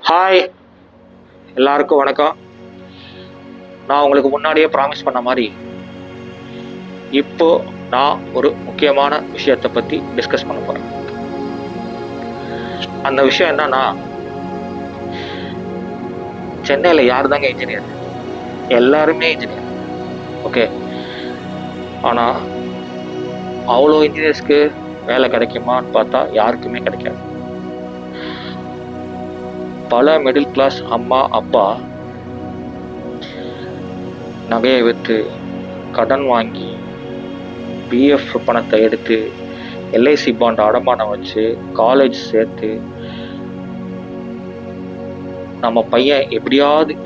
Hi, எல்லாருக்கும் வணக்கம். நான் உங்களுக்கு முன்னாடியே ப்ராமிஸ் பண்ண மாதிரி இப்போ நான் ஒரு முக்கியமான விஷயத்தை பற்றி டிஸ்கஸ் பண்ண போகிறேன். அந்த விஷயம் என்னன்னா, சென்னையில் யார் தாங்க இன்ஜினியர்? எல்லாருமே இன்ஜினியர், ஓகே. ஆனால் அவ்வளோ இன்ஜினியர்ஸ்க்கு வேலை கிடைக்குமான்னு பார்த்தா யாருக்குமே கிடைக்காது. பல மிடில் கிளாஸ் அம்மா அப்பா நகையை விற்று கடன் வாங்கி பிஎஃப் பணத்தை எடுத்து எல்ஐசி பாண்ட் அடமானம் வச்சு காலேஜ் சேர்த்து நம்ம பையன் எப்படியாவது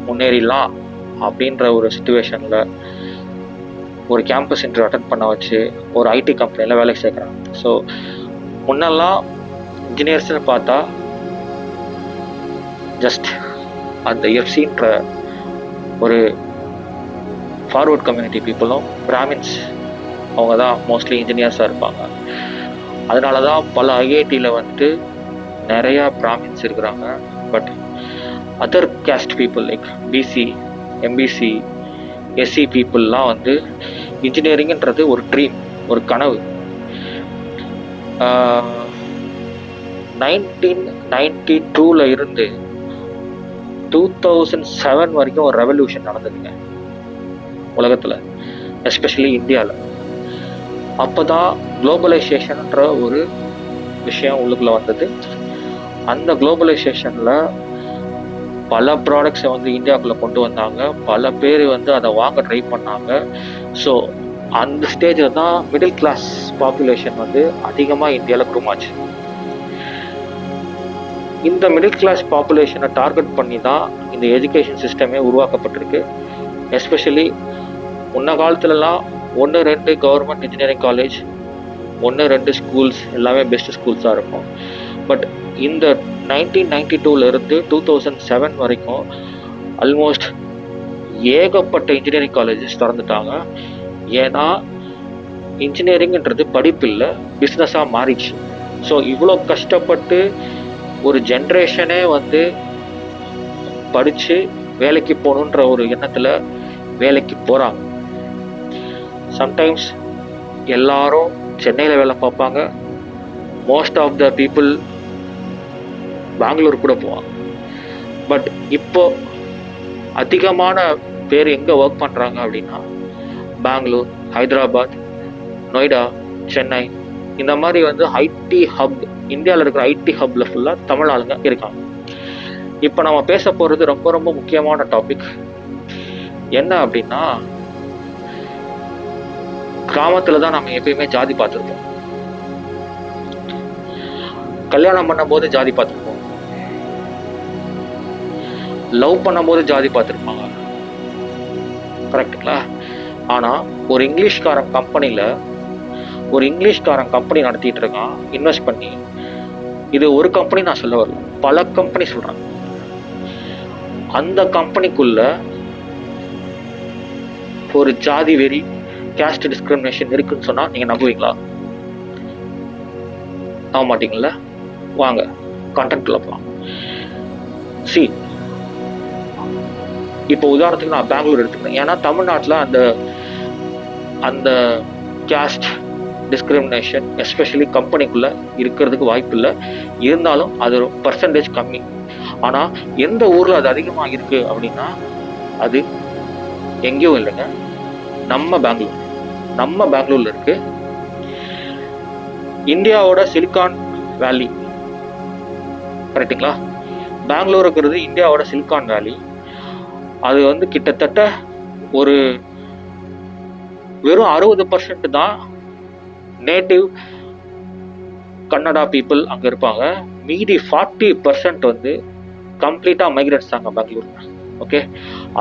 முன்னேறிடலாம் அப்படின்ற ஒரு சுச்சுவேஷனில் ஒரு கேம்பஸ் இன்டர்வியூ அட்டென்ட் பண்ண வச்சு ஒரு ஐடி கம்பெனியில் வேலைக்கு சேர்க்குறாங்க. ஸோ முன்னெல்லாம் இன்ஜினியர்ஸ்னு பார்த்தா ஜஸ்ட் அந்த எஃப்சின்ற ஒரு ஃபார்வர்ட் கம்யூனிட்டி பீப்புளும் பிராமின்ஸ் அவங்க தான் மோஸ்ட்லி இன்ஜினியர்ஸாக இருப்பாங்க. அதனால தான் பல ஐஐடியில் வந்துட்டு நிறையா பிராமின்ஸ் இருக்கிறாங்க. But other caste people like BC, MBC, SC பீப்புளெலாம் வந்து இன்ஜினியரிங்ன்றது ஒரு ட்ரீம், ஒரு கனவு. 1992 இருந்து 2007 வரைக்கும் ஒரு ரெவல்யூஷன் நடந்ததுங்க உலகத்தில், எஸ்பெஷலி இந்தியாவில். அப்போ தான் குளோபலைசேஷன்ன்ற ஒரு விஷயம் உள்ளுக்குள்ளே வந்தது. அந்த குளோபலைசேஷனில் பல ப்ராடக்ட்ஸை வந்து இந்தியாவுக்குள்ளே கொண்டு வந்தாங்க. பல பேர் வந்து அதை வாங்க ட்ரை பண்ணாங்க. ஸோ அந்த ஸ்டேஜில் தான் மிடில் கிளாஸ் பாப்புலேஷன் வந்து அதிகமாக இந்தியாவில் குரூமாச்சு. இந்த மிடில் கிளாஸ் பாப்புலேஷனை டார்கெட் பண்ணி தான் இந்த எஜுகேஷன் சிஸ்டமே உருவாக்கப்பட்டிருக்கு. எஸ்பெஷலி முன்ன காலத்துலலாம் 1-2 கவர்மெண்ட் இன்ஜினியரிங் காலேஜ், 1-2 ஸ்கூல்ஸ் எல்லாமே பெஸ்ட் ஸ்கூல்ஸாக இருக்கும். பட் இந்த 1992 2007 வரைக்கும் ஆல்மோஸ்ட் ஏகப்பட்ட இன்ஜினியரிங் காலேஜஸ் திறந்துட்டாங்க. ஏன்னா இன்ஜினியரிங்ன்றது படிப்பு இல்லை, பிஸ்னஸாக மாறிடுச்சு. ஸோ இவ்வளோ கஷ்டப்பட்டு ஒரு ஜென்ரேஷனே வந்து படித்து வேலைக்கு போகணுன்ற ஒரு எண்ணத்தில் வேலைக்கு போகிறாங்க. சம்டைம்ஸ் எல்லாரும் சென்னையில் வேலை பார்ப்பாங்க. Most of the people Bangalore கூட போவாங்க. பட் இப்போ அதிகமான பேர் எங்கே ஒர்க் பண்ணுறாங்க அப்படின்னா பெங்களூர், ஹைதராபாத், நொய்டா, சென்னை, இந்த மாதிரி வந்து ஐடி ஹப், இந்தியாவில் இருக்கிற ஐடி ஹப்பில் ஃபுல்லாக தமிழ் ஆளுங்க இருக்காங்க. இப்போ நம்ம பேச போகிறது ரொம்ப ரொம்ப முக்கியமான டாபிக். என்ன அப்படின்னா, கிராமத்தில் தான் நம்ம எப்பயுமே ஜாதி பார்த்துருப்போம். கல்யாணம் பண்ணும்போது ஜாதி பார்த்துருப்போம், லவ் பண்ணும்போது ஜாதி பார்த்துருப்பாங்க, கரெக்டுங்களா? ஆனால் ஒரு இங்கிலீஷ்காரன் கம்பெனி நடத்திட்டு இருக்கான், இன்வெஸ்ட் பண்ணி. இது ஒரு கம்பெனி நான் சொல்ல வரல, பல கம்பெனி சொல்றாங்க. அந்த கம்பெனிக்குள்ள ஒரு ஜாதி வெறி, கேஸ்ட் டிஸ்கிரிமினேஷன் இருக்குன்னு சொன்னா நீங்க நம்புவீங்களா? நம்ப மாட்டீங்களா? வாங்க கண்டென்ட்ல போலாம். இப்போ உதாரணத்துக்கு நான் பெங்களூர் எடுத்துக்கிறேன். ஏன்னா தமிழ்நாட்டில் அந்த கேஸ்ட் டிஸ்கிரிமினேஷன் எஸ்பெஷலி கம்பெனிக்குள்ளே இருக்கிறதுக்கு வாய்ப்பு இல்லை. இருந்தாலும் அது ஒரு பர்சன்டேஜ் கம்மி. ஆனால் எந்த ஊரில் அது அதிகமாக இருக்குது அப்படின்னா அது எங்கேயும் இல்லைங்க, நம்ம பெங்களூரில் இருக்குது. இந்தியாவோட சிலிக்கான் வேலி, கரெக்டுங்களா? பெங்களூர் இருக்கிறது இந்தியாவோட சிலிக்கான் வேலி. அது வந்து கிட்டத்தட்ட ஒரு வெறும் 60% தான் நேட்டிவ் கன்னடா பீப்புள் அங்கே இருப்பாங்க. மீதி 40% வந்து கம்ப்ளீட்டாக மைக்ரேட்ஸ் தாங்க பெங்களூர், ஓகே.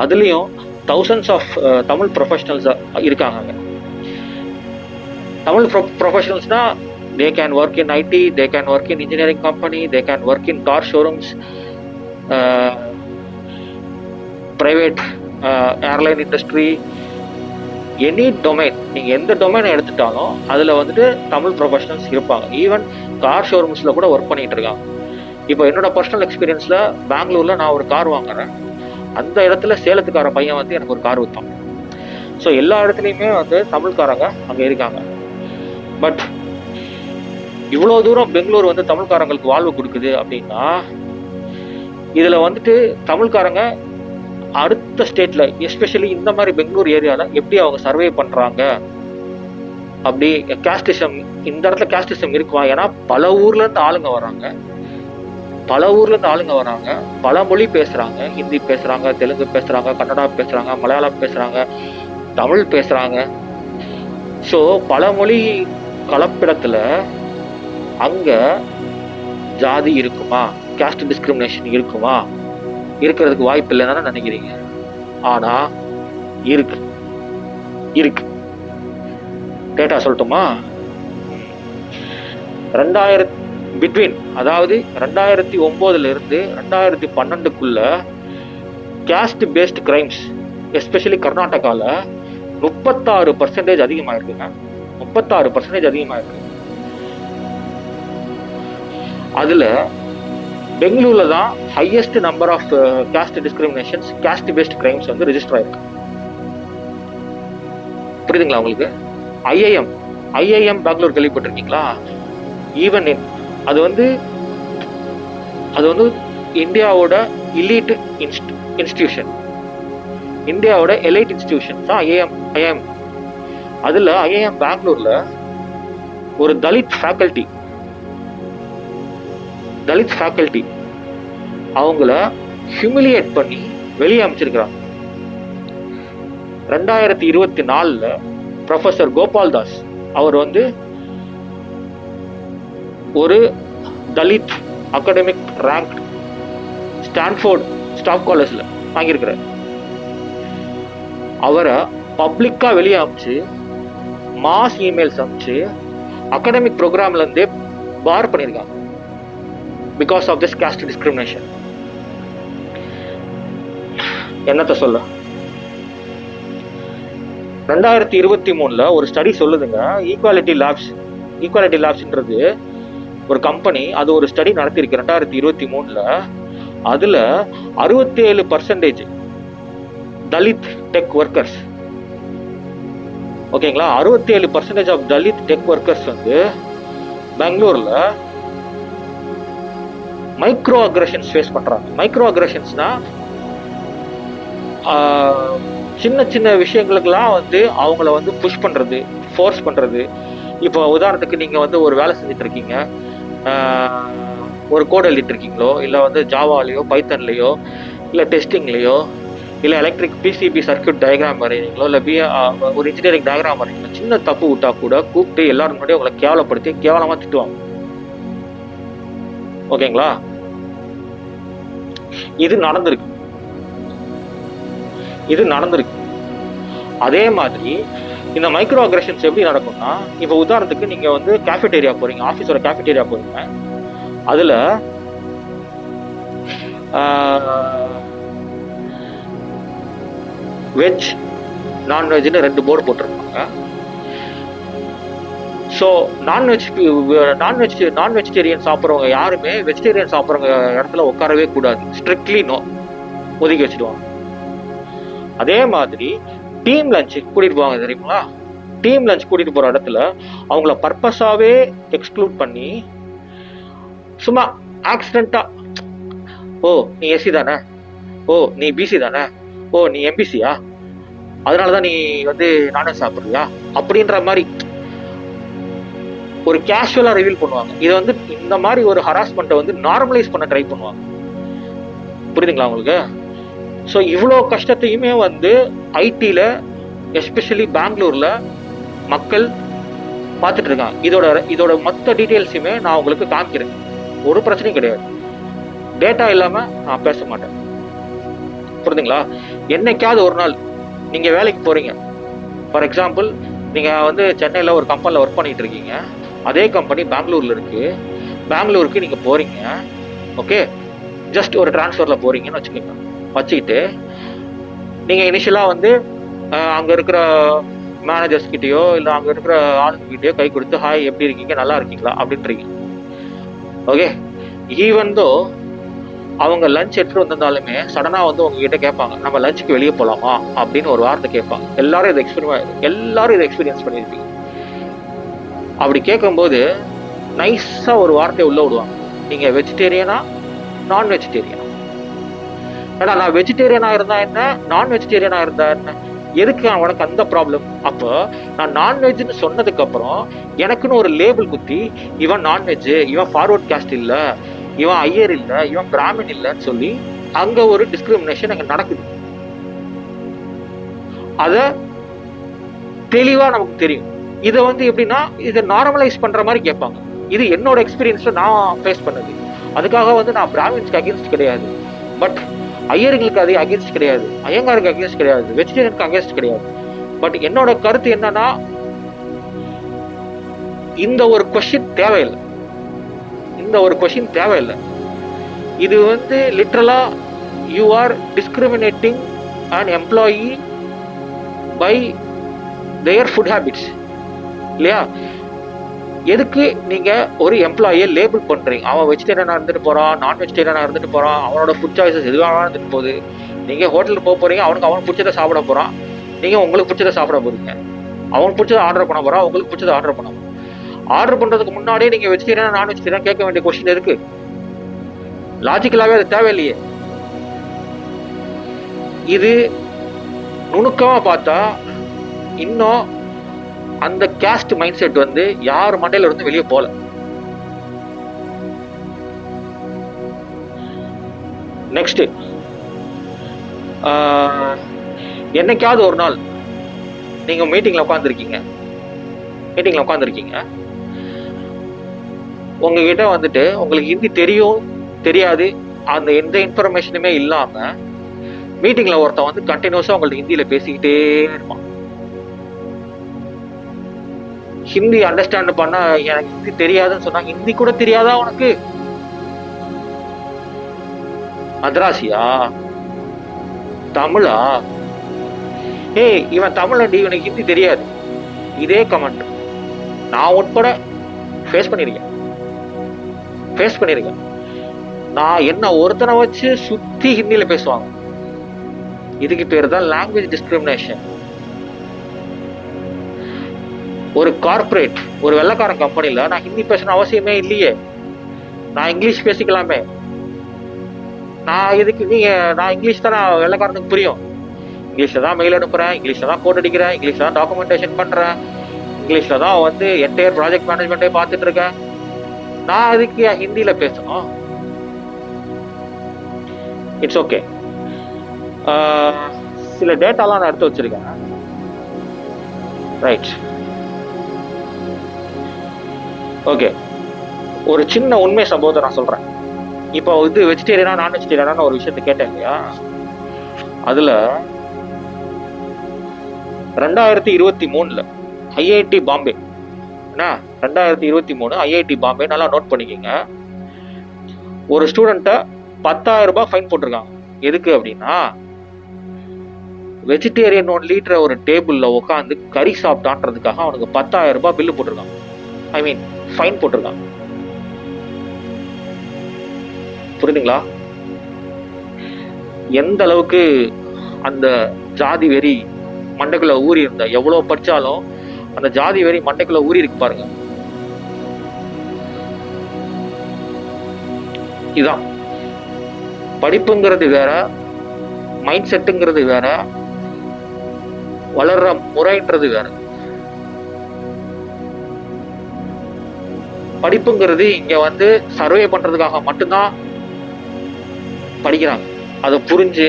அதுலேயும் thousands ஆஃப் தமிழ் ப்ரொஃபஷனல்ஸ் இருக்காங்க அங்கே. தமிழ் ப்ரொஃபஷனல்ஸ்னால் they can work in IT, they can work in engineering company, they can work in car showrooms, private airline industry, any domain. நீங்கள் எந்த டொமைனை எடுத்துட்டாலும் அதில் வந்துட்டு தமிழ் ப்ரொஃபஷனல்ஸ் இருப்பாங்க. ஈவன் கார் ஷோரூம்ஸில் கூட ஒர்க் பண்ணிகிட்டு இருக்காங்க. இப்போ என்னோட பர்சனல் எக்ஸ்பீரியன்ஸ்ல பெங்களூர்ல நான் ஒரு கார் வாங்குறேன், அந்த இடத்துல சேலத்துக்கார பையன் வந்து எனக்கு ஒரு கார் விற்றான். ஸோ எல்லா இடத்துலையுமே வந்து தமிழ்காரங்க அங்கே இருக்காங்க. பட் இவ்வளோ தூரம் பெங்களூர் வந்து தமிழ்காரங்களுக்கு வாழ்வு கொடுக்குது அப்படின்னா, இதில் வந்துட்டு தமிழ்காரங்க அடுத்த ஸ்டேட்ல எஸ்பெஷலி இந்த மாதிரி பெங்களூர் ஏரியாவில் எப்படி அவங்க சர்வே பண்ணுறாங்க, அப்படி கேஸ்டிசம் இந்த இடத்துல கேஸ்டிசம் இருக்குமா? ஏன்னா பல ஊர்லேருந்து ஆளுங்க வராங்க, பல மொழி பேசுகிறாங்க, ஹிந்தி பேசுகிறாங்க, தெலுங்கு பேசுகிறாங்க, கன்னடா பேசுகிறாங்க, மலையாளம் பேசுகிறாங்க, தமிழ் பேசுகிறாங்க. ஸோ பல மொழி கலப்பிடத்தில் அங்கே ஜாதி இருக்குமா, கேஸ்ட் டிஸ்கிரிமினேஷன் இருக்குமா? இருக்கிறதுக்கு வாய்ப்பு இல்லைன்னு நினைக்கிறீங்க. ஆனால் இருக்கு. டேட்டா சொல்லட்டுமா? 2009 இருந்து 2012 கேஸ்ட் பேஸ்ட் கிரைம்ஸ் எஸ்பெஷலி கர்நாடகாவில் 36% அதிகமாயிருக்குங்க. 36% அதிகமாயிருக்கு. அதுல பெங்களூர்ல தான் highest number of caste discriminations, caste based crimes வந்து ரெஜிஸ்டர் ஆயிருக்கு. புரியுதுங்களா உங்களுக்கு? ஐஐஎம் பெங்களூர் கேள்விப்பட்டிருக்கீங்களா? ஈவன் அது வந்து இந்தியாவோட எலைட் இன்ஸ்டிடியூஷன், இந்தியாவோட எலைட் இன்ஸ்டிடியூஷன் தான் ஐஐஎம். அதுல ஐஐஎம் பெங்களூர்ல ஒரு தலித் ஃபேக்கல்டி அவங்கள ஹியூமிலியேட் பண்ணி வெளியே அமைச்சிருக்கிறாங்க. 2024 ப்ரொஃபசர் கோபால் தாஸ் அவர் வந்து ஒரு Dalit academic rank Stanford staff காலேஜ்ல வாங்கியிருக்கிறார். அவரை பப்ளிக்கா வெளியே அமைச்சு மாஸ் இமெயில்ஸ் அமைச்சு அகாடமிக் ப்ரோக்ராம்ல இருந்தே பார் பண்ணியிருக்காங்க because of this caste discrimination. என்னத்த சொல்ல? 2023 ஒரு ஸ்டடி சொல்லுதுங்க, ஈக்குவாலிட்டி லேப்ஸ்ன்றது ஒரு கம்பெனி, அது ஒரு ஸ்டடி நடத்திருக்கு 2023. அதுல 67% தலித் டெக் ஒர்க்கர்ஸ், ஓகேங்களா, 67% ஆஃப் தலித் டெக் ஒர்க்கர்ஸ் வந்து பெங்களூர்ல மைக்ரோ அக்ரஷன்ஸ் ஃபேஸ் பண்றாங்க. மைக்ரோ அக்ரஷன்ஸ்னா சின்ன சின்ன விஷயங்களுக்கெல்லாம் வந்து அவங்கள வந்து புஷ் பண்றது, ஃபோர்ஸ் பண்றது. இப்போ உதாரணத்துக்கு நீங்க வந்து ஒரு வேலை செஞ்சுட்டு இருக்கீங்க, ஒரு கோட் எழுதிட்டு இருக்கீங்களோ, இல்லை வந்து ஜாவாலேயோ பைத்தன்லையோ இல்லை டெஸ்டிங்லையோ இல்லை எலக்ட்ரிக் பிசிபி சர்க்யூட் டயக்ராம் வரைகிறீங்களோ இல்லை ஒரு இன்ஜினியரிங் டயக்ராம் வரைகிறீங்களோ, சின்ன தப்பு விட்டா கூட கூப்பிட்டு எல்லாரும் முன்னாடி உங்களை கேவலப்படுத்தி கேவலமா திட்டுவாங்க. ஓகேங்களா? இது நடந்திருக்கு. அதே மாதிரி இந்த மைக்ரோ அக்ரஷன்ஸ் எப்படி நடக்கும்னா, இப்போ உதாரணத்துக்கு நீங்க வந்து கேஃபேட்டேரியா போறீங்க, ஆஃபீஸோட கேஃபேட்டேரியா போறீங்க, அதுல வெஜ் நான்வெஜ்னு 2 போர்டு போட்டிருப்பாங்க. ஸோ நான் வெஜிடேரியன் சாப்பிட்றவங்க யாருமே வெஜிடேரியன் சாப்பிட்றவங்க இடத்துல உட்காரவே கூடாது, ஸ்ட்ரிக்ட்லி நோ, ஒதுக்கி வச்சுடுவாங்க. அதே மாதிரி டீம் லஞ்ச் கூட்டிட்டு போவாங்க தெரியுங்களா? டீம் லஞ்ச் கூட்டிட்டு போற இடத்துல அவங்கள பர்பஸாவே எக்ஸ்க்ளூட் பண்ணி சும்மா ஆக்சிடென்ட்டா, ஓ நீ எஸ்சி தானே, ஓ நீ பிசி தானே, ஓ நீ எம்பிசியா, அதனாலதான் நீ வந்து நான்வெஜ் சாப்பிடுறியா அப்படின்ற மாதிரி ஒரு கேஷுவலா ரிவீல் பண்ணுவாங்க. இதை வந்து இந்த மாதிரி ஒரு ஹராஸ்மெண்ட்டை வந்து நார்மலைஸ் பண்ண ட்ரை பண்ணுவாங்க. புரியுதுங்களா உங்களுக்கு? ஸோ இவ்வளோ கஷ்டத்தையுமே வந்து ஐடியில் எஸ்பெஷலி பெங்களூர்ல மக்கள் பார்த்துட்டு இருக்காங்க. இதோட மொத்த டீட்டெயில்ஸுமே நான் உங்களுக்கு காமிக்கிறேன், ஒரு பிரச்சனையும் கிடையாது. டேட்டா இல்லாமல் நான் பேச மாட்டேன். புரியுதுங்களா? என்னைக்காவது ஒரு நாள் நீங்க வேலைக்கு போறீங்க, ஃபார் எக்ஸாம்பிள் நீங்க வந்து சென்னையில் ஒரு கம்பெனியில் ஒர்க் பண்ணிட்டு இருக்கீங்க, அதே கம்பெனி பெங்களூர்ல இருக்கு, பெங்களூருக்கு நீங்க போறீங்க, ஓகே, ஜஸ்ட் ஒரு டிரான்ஸ்ஃபர்ல போறீங்கன்னு வச்சுக்கிட்டு நீங்க இனிஷியலா வந்து அங்க இருக்கிற மேனேஜர்ஸ் கிட்டயோ இல்ல அங்க இருக்கிற ஆளுங்க கிட்டயோ கை கொடுத்து ஹாய் எப்படி இருக்கீங்க, நல்லா இருக்கீங்களா அப்படின்றீங்க. ஓகே, ஈவன் தோ அவங்க லஞ்ச் எடுத்துட்டு வந்திருந்தாலுமே சடனா வந்து உங்ககிட்ட கேட்பாங்க, நம்ம லஞ்சுக்கு வெளியே போலாமா அப்படின்னு ஒரு வார்த்தை கேட்பாங்க. எல்லாரும் இதை எக்ஸ்பீரியன்ஸ் பண்ணியிருப்பீங்க. அப்படி கேட்கும்போது நைஸா ஒரு வார்த்தையை உள்ள விடுவாங்க, நீங்க வெஜிடேரியனா நான் வெஜிடேரியனா? ஏன்னா நான் வெஜிடேரியனா இருந்தா என்ன, நான் வெஜிடேரியனா இருந்தா என்ன, எதுக்கு அவனுக்கு அந்த ப்ராப்ளம்? அப்போ நான் நான்வெஜ்னு சொன்னதுக்கு அப்புறம் எனக்குன்னு ஒரு லேபிள் குத்தி, இவன் நான்வெஜ், இவன் ஃபார்வர்ட் காஸ்ட் இல்ல, இவன் ஐயர் இல்ல, இவன் பிராமின் இல்லன்னு சொல்லி அங்க ஒரு டிஸ்கிரிமினேஷன் அங்க நடக்குது. அத தெளிவா நமக்கு தெரியும். இதை வந்து எப்படின்னா இதை நார்மலைஸ் பண்ற மாதிரி கேட்பாங்க. இது என்னோட எக்ஸ்பீரியன்ஸ்ல நான் ஃபேஸ் பண்ணது. அதுக்காக வந்து நான் பிராமின்ஸ்க்கு அகேன்ஸ்ட் கிடையாது, பட் ஐயர்களுக்கு அது அகேன்ஸ்ட் கிடையாது, ஐயங்காருக்கு அகேன்ஸ்ட் கிடையாது, வெஜிடேரியனுக்கு அகேன்ஸ்ட் கிடையாது. பட் என்னோட கருத்து என்னன்னா, இந்த ஒரு கொஸ்டின் தேவையில்லை. இது வந்து literally you are discriminating an employee by their food habits இல்லையா? எதுக்கு நீங்க ஒரு எம்ப்ளாயியை லேபிள் பண்றீங்க? அவன் வெஜிடேரியனா இருந்துட்டு போறான், நான் வெஜிடேரியனா இருந்துட்டு போறான், அவனோட ஃபுட் சாய்ஸஸ் எதுவாக இருந்துட்டு போகுது. நீங்க ஹோட்டலுக்கு போக போறீங்க, அவனுக்கு பிடிச்சதை சாப்பிட போறான், நீங்க உங்களுக்கு பிடிச்சதை சாப்பிட போறீங்க. அவன் பிடிச்சதை ஆர்டர் பண்ண போறான், உங்களுக்கு பிடிச்சதை ஆர்டர் பண்ண போறான். ஆர்டர் பண்றதுக்கு முன்னாடியே நீங்க வெஜிடேரியனா நான் வெஜிடேரியனா கேட்க வேண்டிய கொஸ்டின் இருக்கு. லாஜிக்கலாவே அது தேவையில்லையே. இது நுணுக்கமா பார்த்தா இன்னும் அந்த கேஸ்ட் மைண்ட் செட் வந்து யார் மண்டையில இருந்து வெளியே போல. நெக்ஸ்ட், என்னைக்காவது ஒரு நாள் நீங்க மீட்டிங்ல உட்காந்துருக்கீங்க, உங்ககிட்ட வந்துட்டு உங்களுக்கு ஹிந்தி தெரியும் தெரியாது அந்த எந்த இன்ஃபர்மேஷனுமே இல்லாம மீட்டிங்ல ஒருத்தன் வந்து கண்டினியூஸா உங்களுக்கு ஹிந்தியில பேசிக்கிட்டே இருப்பான். ஹிந்தி அண்டர்ஸ்டாண்ட் பண்ணா எனக்கு ஹிந்தி தெரியாதுன்னு சொன்னா, ஹிந்தி கூட தெரியாதா உனக்கு? மദ്രാസിயா, தமிழா? ஏய் இவன் தமிழண்டி, இவனுக்கு ஹிந்தி தெரியாது. இதே கமெண்ட் நான் உட்பட ஃபேஸ் பண்ணிருக்கேன். நான் என்ன ஒருத்தனை வச்சு சுத்தி ஹிந்தியில பேசுவாங்க. இதுக்கு பேர் தான் லாங்குவேஜ் டிஸ்கிரிமினேஷன். ஒரு கார்பரேட், ஒரு வெள்ளைக்காரன் கம்பெனில நான் ஹிந்தி பேசணும் அவசியமே இல்லையே, நான் இங்கிலீஷ் பேசிக்கலாமே. நான் இங்கிலீஷ் தான் வெள்ளைக்காரனுக்கு புரியும். இங்கிலீஷ்ல தான் மெயில் அனுப்புறேன், இங்கிலீஷ்ல தான் கோட் அடிக்கிறேன், இங்கிலீஷ்ல தான் டாக்குமெண்டேஷன் பண்றேன், இங்கிலீஷ்ல தான் வந்து என்டையர் ப்ராஜெக்ட் மேனேஜ்மெண்ட்டே பார்த்துட்டு இருக்கேன். நான் அதுக்கு ஹிந்தியில பேசணும்? It's okay. சில டேட்டாலாம் நான் எடுத்து வச்சிருக்கேன். Right, okay. ஒரு சின்ன உண்மை சம்பவத்தை நான் சொல்றேன். இப்போ இது வெஜிடேரியனா நான் வெஜிடேரியனா ஒரு விஷயத்த கேட்டேன் இல்லையா? அதுல 2023 ஐஐடி பாம்பே, 2023 ஐஐடி பாம்பே, நல்லா நோட் பண்ணிக்கோங்க. ஒரு ஸ்டூடெண்ட்டை 10,000 ரூபாய் ஃபைன் போட்டிருக்காங்க. எதுக்கு அப்படின்னா, வெஜிடேரியன் ஒன்லின்ற ஒரு டேபிள்ல உட்காந்து கறி சாப்பிட்டான்றதுக்காக அவனுக்கு 10,000 ரூபாய் பில்லு போட்டிருக்காங்க. ஐ மீன் ஃபைன் போட்டிருக்காங்க. புரியுதுங்களா? எந்த அளவுக்கு அந்த ஜாதி வெறி மண்டைக்குள்ள ஊறி இருந்தா, எவ்வளவு படிச்சாலும் அந்த ஜாதி வெறி மண்டைக்குள்ள ஊறி இருக்கு பாருங்க. இதான் படிப்புங்கிறது வேற, மைண்ட் செட்டுங்கிறது வேற, வளர்ற முறைன்றது வேற. படிப்புங்கிறது இங்க வந்து சர்வே பண்றதுக்காக மட்டும்தான் படிக்கிறாங்க. அதை புரிஞ்சு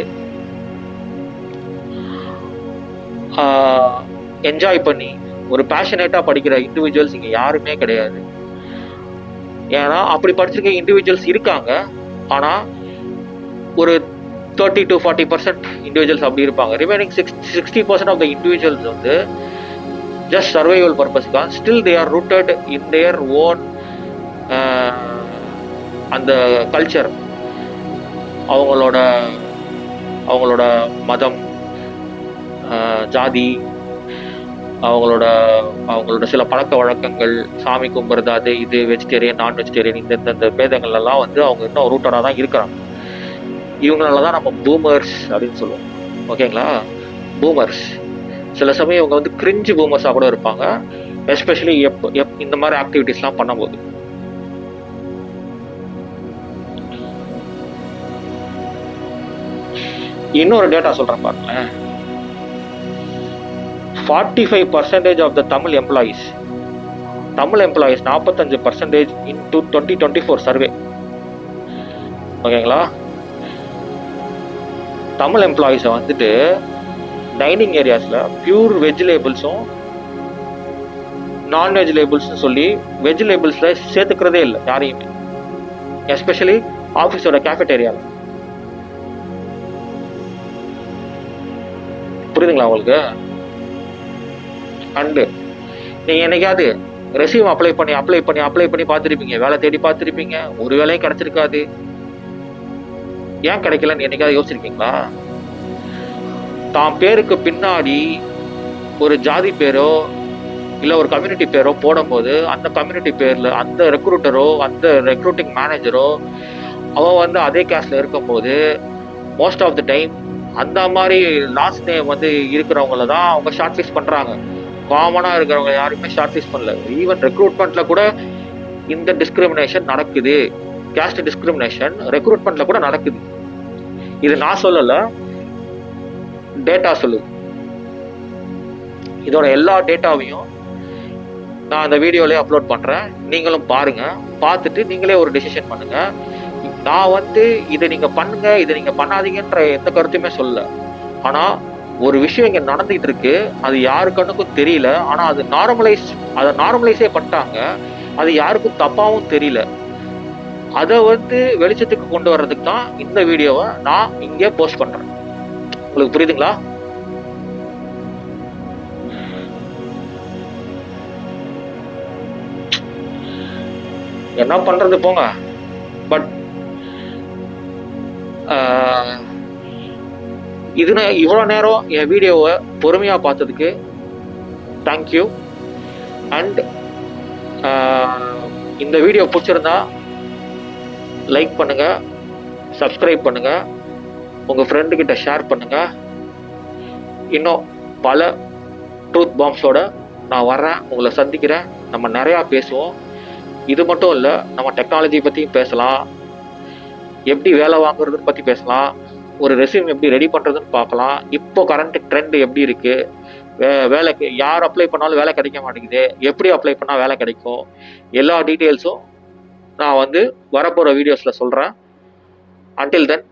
என்ஜாய் பண்ணி ஒரு பேஷனேட்டா படிக்கிற இண்டிவிஜுவல்ஸ் இங்க யாருமே கிடையாது. ஏன்னா அப்படி படிச்சிருக்க இண்டிவிஜுவல்ஸ் இருக்காங்க, ஆனா ஒரு 30 to 40% இண்டிவிஜுவல்ஸ் அப்படி இருப்பாங்க. ரிமைனிங் 60% ஆஃப் த இண்டிவிஜுவல்ஸ் வந்து just survival purpose தான். Still they are rooted in their own அந்த கல்ச்சர், அவங்களோட மதம், ஜாதி, அவங்களோட அவங்களோட சில பழக்க வழக்கங்கள், சாமி கும்பிட்றது, அது இது வெஜிடேரியன், நான் வெஜிடேரியன், இந்த பேதங்கள் எல்லாம் வந்து அவங்க இன்னும் ரூட்டடாக தான் இருக்கிறாங்க. இவங்களால தான் நம்ம பூமர்ஸ் அப்படின்னு சொல்லுவோம். ஓகேங்களா? பூமர்ஸ். சில சமயம் இவங்க வந்து கிரிஞ்சு பூமர்ஸாக கூட இருப்பாங்க. எஸ்பெஷலி இந்த மாதிரி ஆக்டிவிட்டிஸ்லாம் பண்ணும்போது. இன்னொரு டேட்டா சொல்றேன் பாருங்களேன். 45% of the Tamil employees 45% in 2024 survey. ஓகேங்களா? தமிழ் எம்ப்ளாயீஸை வந்துட்டு டைனிங் ஏரியாஸில் பியூர் வெஜிடேபிள்ஸும் நான் வெஜிடேபிள்ஸ்னு சொல்லி வெஜிடேபிள்ஸில் சேர்த்துக்கிறதே இல்லை யாரையுமே, எஸ்பெஷலி ஆஃபீஸோட கேஃபெட்டேரியாவில். புரியுதுங்களா உங்களுக்கு? அண்டு நீங்கள் என்னைக்காவது ரெசியூம் அப்ளை பண்ணி பார்த்துருப்பீங்க, வேலை தேடி பார்த்துருப்பீங்க, ஒரு வேலையும் கிடைச்சிருக்காது. ஏன் கிடைக்கலன்னு என்னைக்காவது யோசிச்சிருக்கீங்களா? தான் பேருக்கு பின்னாடி ஒரு ஜாதி பேரோ இல்லை ஒரு கம்யூனிட்டி பேரோ போடும்போது அந்த கம்யூனிட்டி பேரில் அந்த ரெக்ரூட்டரோ அந்த ரெக்ரூட்டிங் மேனேஜரோ அவன் வந்து அதே கேஸ்டில் இருக்கும்போது மோஸ்ட் ஆஃப் த டைம் அந்த மாதிரி லாஸ்ட் நேம் வந்து இருக்கிறவங்கள தான் அவங்க ஷார்ட் லிஸ்ட் பண்ணுறாங்க. காமனாக இருக்கிறவங்க யாருமே ஷார்ட் லிஸ்ட் பண்ணல. ஈவன் ரெக்ரூட்மெண்ட்டில் கூட இந்த டிஸ்கிரிமினேஷன் நடக்குது. கேஸ்ட் டிஸ்கிரிமினேஷன் ரெக்ரூட்மெண்ட்டில் கூட நடக்குது. இது நான் சொல்லலை, டேட்டா சொல்லுது. இதோட எல்லா டேட்டாவையும் நான் அந்த வீடியோலேயே அப்லோட் பண்ணுறேன். நீங்களும் பாருங்கள். பார்த்துட்டு நீங்களே ஒரு டெசிஷன் பண்ணுங்கள். நான் வந்து இதை நீங்கள் பண்ணுங்க, இதை நீங்கள் பண்ணாதீங்கன்ற எந்த கருத்துமே சொல்லல. ஆனால் ஒரு விஷயம் இங்கே நடந்துகிட்டு இருக்கு, அது யாரு கண்ணுக்கும் தெரியல. ஆனால் அதை நார்மலைஸே பண்ணிட்டாங்க. அது யாருக்கும் தப்பாகவும் தெரியல. அதை வந்து வெளிச்சத்துக்கு கொண்டு வர்றதுக்கு தான் இந்த வீடியோவை நான் இங்கே போஸ்ட் பண்ணுறேன். உங்களுக்கு புரியுதுங்களா? என்ன பண்றது போங்க. பட் இவ்வளோ நேரம் என் வீடியோவை பொறுமையாக பார்த்ததுக்கு தேங்க்யூ. அண்ட் இந்த வீடியோ பிடிச்சிருந்தா லைக் பண்ணுங்க, சப்ஸ்கிரைப் பண்ணுங்க, உங்கள் ஃப்ரெண்டுக்கிட்ட ஷேர் பண்ணுங்க. இன்னும் பல ட்ரூத் பாம்ஸோட நான் வர்றேன், உங்களை சந்திக்கிறேன். நம்ம நிறையா பேசுவோம். இது மட்டும் இல்லை, நம்ம டெக்னாலஜி பற்றியும் பேசலாம், எப்படி வேலை வாங்குறதுன்னு பற்றி பேசலாம், ஒரு ரெஸ்யூம் எப்படி ரெடி பண்ணுறதுன்னு பார்க்கலாம். இப்போ கரண்ட் ட்ரெண்ட் எப்படி இருக்குது, வேலைக்கு யார் அப்ளை பண்ணாலும் வேலை கிடைக்க மாட்டேங்குது, எப்படி அப்ளை பண்ணால் வேலை கிடைக்கும், எல்லா டீட்டெயில்ஸும் நான் வந்து வரப்போகிற வீடியோஸில் சொல்கிறேன். Until then